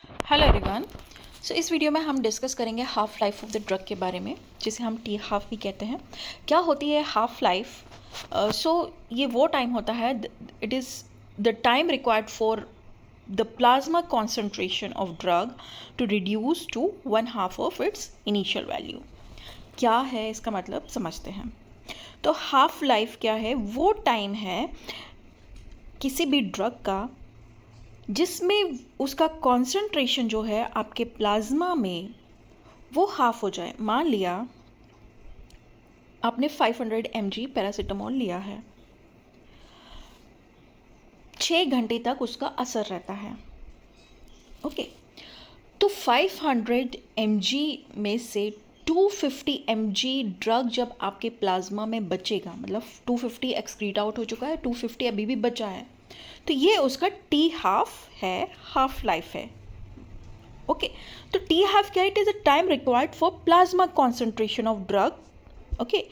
Hello everyone. सो इस video में हम डिस्कस करेंगे half life of the drug के बारे में, जिसे हम टी हाफ भी कहते हैं। क्या होती है हाफ लाइफ? ये वो टाइम होता है, it is the time required for the plasma concentration of drug to reduce to one half of its initial value. क्या है इसका मतलब, समझते हैं। तो हाफ लाइफ क्या है? वो टाइम है किसी भी ड्रग का जिसमें उसका कॉन्सेंट्रेशन जो है आपके प्लाज्मा में वो हाफ हो जाए। मान लिया आपने 500 mg पैरासीटामोल लिया है, 6 घंटे तक उसका असर रहता है। ओके, तो 500 mg में से 250 mg ड्रग जब आपके प्लाज्मा में बचेगा, मतलब 250 एक्सक्रीट आउट हो चुका है, 250 अभी भी बचा है, तो ये उसका टी हाफ है, हाफ लाइफ है। ओके, तो टी हाफ क्या है? It is a time required for plasma concentration of drug. Okay,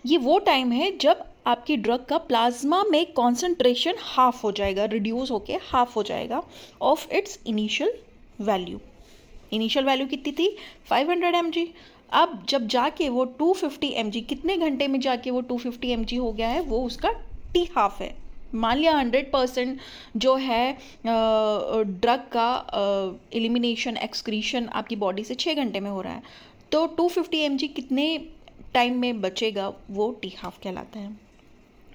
ये वो टाइम है जब आपकी ड्रग का प्लाज्मा में कॉन्सेंट्रेशन हाफ हो जाएगा, रिड्यूस होके हाफ हो जाएगा of its initial value. Initial value कितनी थी? 500 mg। अब जब जाके वो 250 mg, कितने घंटे में जाके वो 250 mg हो गया है, वो उसका टी हाफ है। मान लिया 100% जो है ड्रग का एलिमिनेशन एक्सक्रीशन आपकी बॉडी से 6 घंटे में हो रहा है, तो 250 mg कितने टाइम में बचेगा, वो टी हाफ कहलाता है।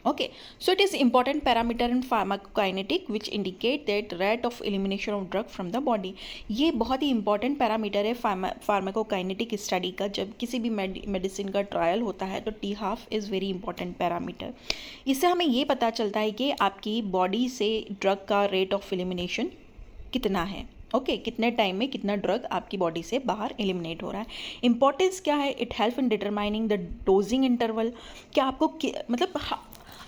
Okay, so it is important parameter in pharmacokinetic which indicate that rate of elimination of drug from the body। ये बहुत ही important पैरामीटर है फार्माकोकाइनेटिक स्टडी का। जब किसी भी मेडिसिन का ट्रायल होता है तो T half is very important parameter. इससे हमें ये पता चलता है कि आपकी बॉडी से ड्रग का रेट ऑफ एलिमिनेशन कितना है। ओके, कितने टाइम में कितना ड्रग आपकी बॉडी से बाहर एलिमिनेट हो रहा है। इंपॉर्टेंस क्या है? It help in determining the dosing interval. क्या आपको मतलब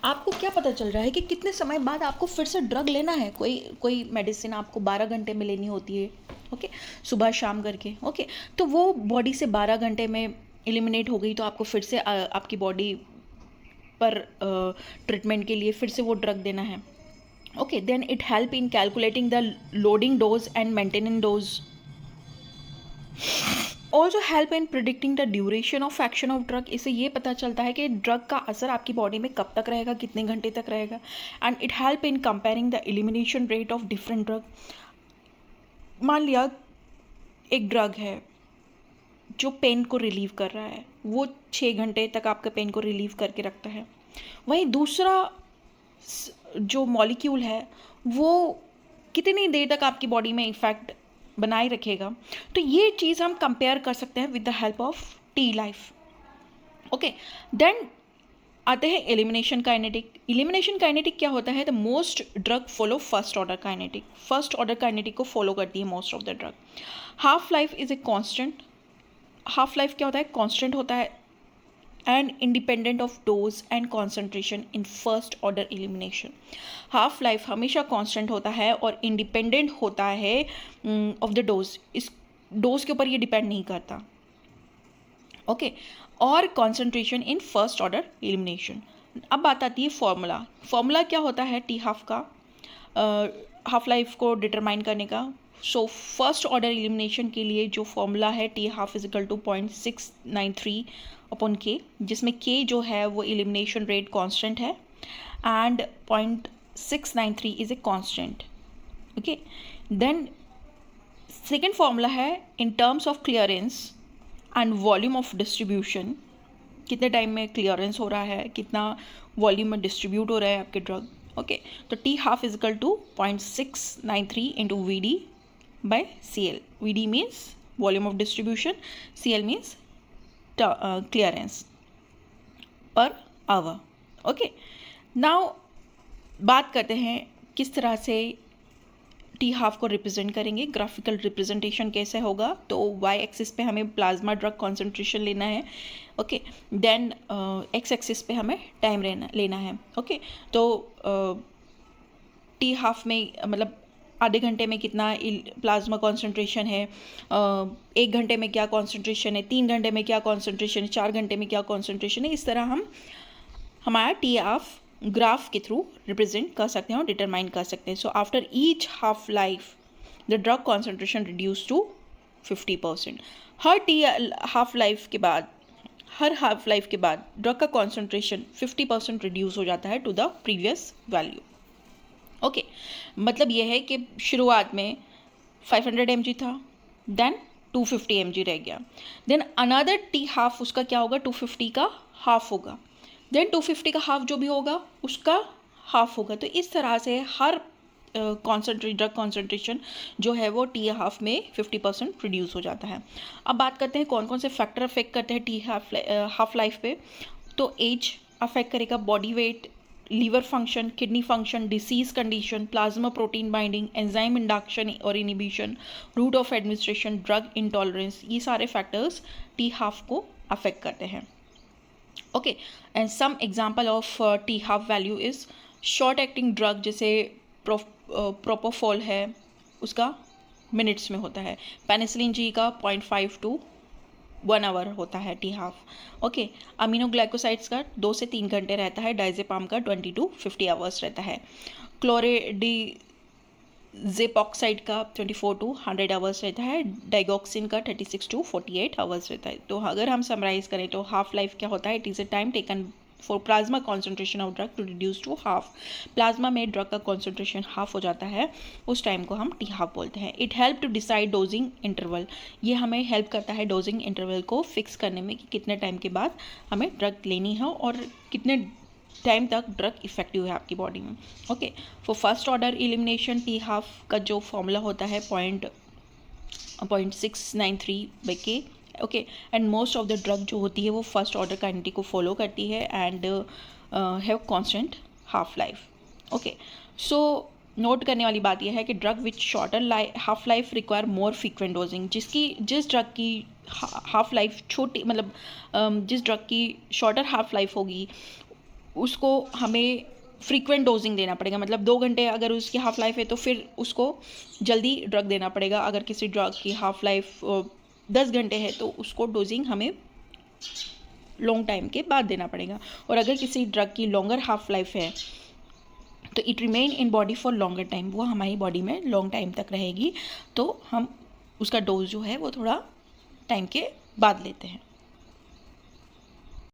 आपको क्या पता चल रहा है कि कितने समय बाद आपको फिर से ड्रग लेना है। कोई मेडिसिन आपको 12 घंटे में लेनी होती है, ओके, सुबह शाम करके। ओके, तो वो बॉडी से 12 घंटे में एलिमिनेट हो गई, तो आपको फिर से आपकी बॉडी पर ट्रीटमेंट के लिए फिर से वो ड्रग देना है। Okay, then it help in calculating the loading dose and maintaining dose. Also help in predicting the duration of action of drug. इससे ये पता चलता है कि ड्रग का असर आपकी बॉडी में कब तक रहेगा, कितने घंटे तक रहेगा। And it help in comparing the elimination rate of different drug. मान लिया एक ड्रग है जो पेन को रिलीव कर रहा है, वो 6 घंटे तक आपका पेन को रिलीव करके रखता है। वहीं दूसरा जो मॉलिक्यूल है वो कितनी देर तक आपकी बॉडी में इफेक्ट बनाए रखेगा। तो ये चीज़ हम कंपेयर कर सकते हैं with the help of T life. Okay, then आते हैं एलिमिनेशन काइनेटिक। एलिमिनेशन काइनेटिक क्या होता है? The most drug follow first order kinetic. First order kinetic को फॉलो करती है most of the drug. Half life is a constant. Half life क्या होता है? कॉन्स्टेंट होता है and independent of dose and concentration in first order elimination. Half life हमेशा constant होता है और इंडिपेंडेंट होता है ऑफ द डोज। इस डोज के ऊपर ये डिपेंड नहीं करता। ओके, और concentration in first order elimination. अब बात आती है फॉर्मूला। फॉर्मूला क्या होता है टी हाफ का, हाफ लाइफ को डिटरमाइन करने का? सो फर्स्ट ऑर्डर एलिमिनेशन के लिए जो फॉर्मूला है, T half is equal to 0.693 upon K, जिसमें के जो है वो एलिमिनेशन रेट कांस्टेंट है and 0.693 is a constant. Okay, then second formula है in terms of clearance and volume of distribution. कितने टाइम में क्लियरेंस हो रहा है, कितना वॉल्यूम में डिस्ट्रीब्यूट हो रहा है आपके ड्रग। ओके, तो T half is equal to 0.693 into V D by C L. V D means volume of distribution, C L means clearance per hour. Okay, now बात करते हैं किस तरह से टी हाफ को रिप्रेजेंट करेंगे। ग्राफिकल रिप्रेजेंटेशन कैसे होगा? तो वाई एक्सिस पे हमें प्लाज्मा ड्रग कॉन्सेंट्रेशन लेना है। ओके, देन एक्स एक्सिस पे हमें टाइम लेना है। ओके, तो टी हाफ में मतलब आधे घंटे में कितना प्लाज्मा कॉन्सेंट्रेशन है, 1 घंटे में क्या कॉन्सेंट्रेशन है, 3 घंटे में क्या कॉन्सेंट्रेशन है, 4 घंटे में क्या कॉन्सेंट्रेशन है। इस तरह हम हमारा टी हाफ ग्राफ के थ्रू रिप्रेजेंट कर सकते हैं और डिटरमाइन कर सकते हैं। So after each half life the drug concentration reduce to 50%। हर टी हाफ लाइफ के बाद ड्रग का कॉन्सेंट्रेशन 50% रिड्यूस हो जाता है to the previous value. Okay, मतलब यह है कि शुरुआत में 500 mg था, देन 250 mg रह गया, देन अनदर टी हाफ उसका क्या होगा, 250 का हाफ होगा, देन 250 का हाफ जो भी होगा उसका हाफ होगा। तो इस तरह से हर ड्रग कॉन्सेंट्रेशन जो है वो टी हाफ में 50% रिड्यूस हो जाता है। अब बात करते हैं कौन कौन से फैक्टर अफेक्ट करते हैं टी हाफ लाइफ पे। तो एज अफेक्ट करेगा, body weight, liver function, kidney function, disease condition, plasma protein binding, enzyme induction और inhibition, route of administration, drug intolerance, ये सारे फैक्टर्स टी हाफ को अफेक्ट करते हैं। Okay, and some example of T half value is short acting drug, जैसे propofol है, उसका minutes में होता है। पेनिसिलिन जी का 0.5 to 1 आवर होता है टी हाफ। ओके, अमीनोग्लाइकोसाइड्स का 2 से 3 घंटे रहता है, डाइजेपाम का 20 to 50 आवर्स रहता है, क्लोरेडिजेपॉक्साइड का 24 to 100 आवर्स रहता है, डाइगॉक्सिन का 36 to 48 आवर्स रहता है। तो अगर हम समराइज करें तो हाफ लाइफ क्या होता है, it is a time taken for plasma concentration of drug to reduce to half. Plasma में ड्रग का कॉन्सेंट्रेशन हाफ हो जाता है, उस टाइम को हम टी हाफ बोलते हैं। It help to decide dosing interval, ये हमें हेल्प करता है डोजिंग इंटरवल को फिक्स करने में कि कितने टाइम के बाद हमें ड्रग लेनी है और कितने टाइम तक ड्रग इफेक्टिव है आपकी बॉडी में। Okay, for first order elimination T half का जो फॉर्मूला होता है 0.693/K। Okay, and most of the drug जो होती है वो फर्स्ट ऑर्डर काइनेटिक को फॉलो करती है and have constant half life. Okay, so note करने वाली बात यह है कि drug which shorter half life require more frequent dosing, जिस ड्रग की हाफ लाइफ छोटी, मतलब जिस ड्रग की शॉर्टर हाफ लाइफ होगी उसको हमें फ्रीक्वेंट डोजिंग देना पड़ेगा। मतलब 2 घंटे अगर उसकी हाफ लाइफ है तो फिर उसको जल्दी ड्रग देना पड़ेगा। अगर किसी ड्रग की हाफ लाइफ 10 घंटे है तो उसको डोजिंग हमें लॉन्ग टाइम के बाद देना पड़ेगा। और अगर किसी ड्रग की लॉन्गर हाफ लाइफ है तो it remain in body for longer time, वो हमारी बॉडी में लॉन्ग टाइम तक रहेगी, तो हम उसका डोज जो है वो थोड़ा टाइम के बाद लेते हैं।